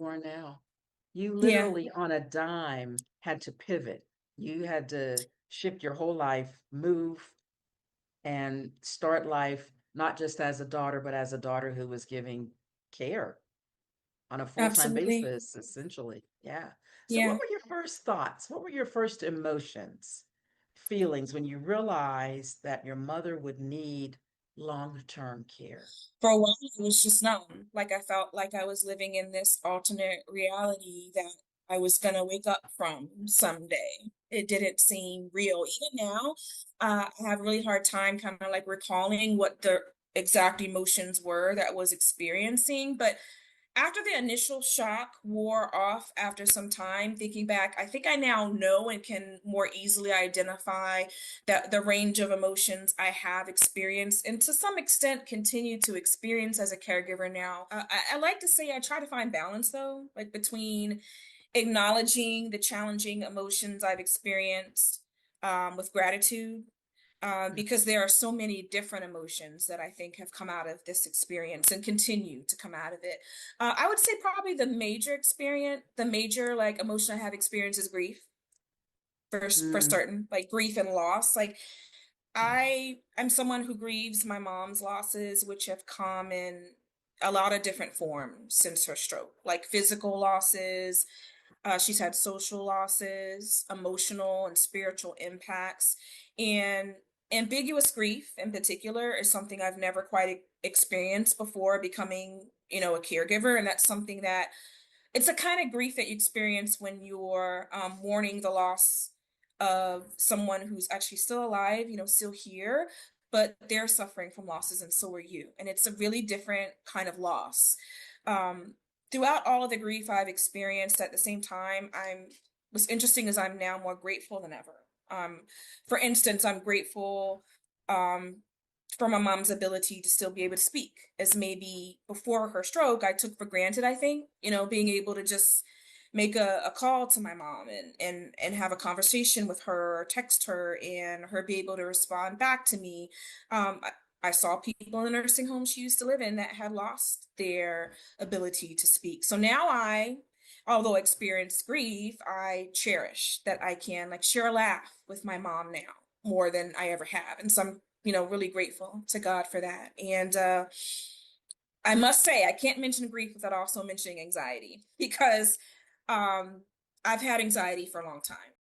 are now. You Yeah, literally on a dime had to pivot. You had to shift your whole life, move and start life not just as a daughter, but as a daughter who was giving care on a full-time absolutely. basis, essentially. Yeah. So what Yeah. were your first thoughts? What were your first emotions, feelings when you realized that your mother would need long-term care? For a while, it was just numb. Like I felt like I was living in this alternate reality that I was gonna wake up from someday. It didn't seem real. Even now, I have a really hard time kind of like recalling what the exact emotions were that I was experiencing. But after the initial shock wore off after some time, thinking back, I think I now know and can more easily identify that the range of emotions I have experienced and to some extent continue to experience as a caregiver now. I like to say I try to find balance though, like between acknowledging the challenging emotions I've experienced with gratitude because there are so many different emotions that I think have come out of this experience and continue to come out of it. I would say probably the major like emotion I have experienced is grief for Mm, certain, like grief and loss. Like I'm someone who grieves my mom's losses, which have come in a lot of different forms since her stroke, like physical losses. She's had social losses, emotional and spiritual impacts, and ambiguous grief in particular is something I've never quite experienced before becoming, a caregiver. And that's something that it's a kind of grief that you experience when you're mourning the loss of someone who's actually still alive, still here, but they're suffering from losses and so are you. And it's a really different kind of loss. Um, Throughout all of the grief I've experienced at the same time, what's interesting is I'm now more grateful than ever. For instance, I'm grateful um, for my mom's ability to still be able to speak, as maybe before her stroke I took for granted. I think, being able to just make a call to my mom and have a conversation with her or text her and her be able to respond back to me. I saw people in the nursing home she used to live in that had lost their ability to speak. So now although I experience grief, I cherish that I can like share a laugh with my mom now more than I ever have. And so I'm, really grateful to God for that. And I must say, I can't mention grief without also mentioning anxiety because um, I've had anxiety for a long time.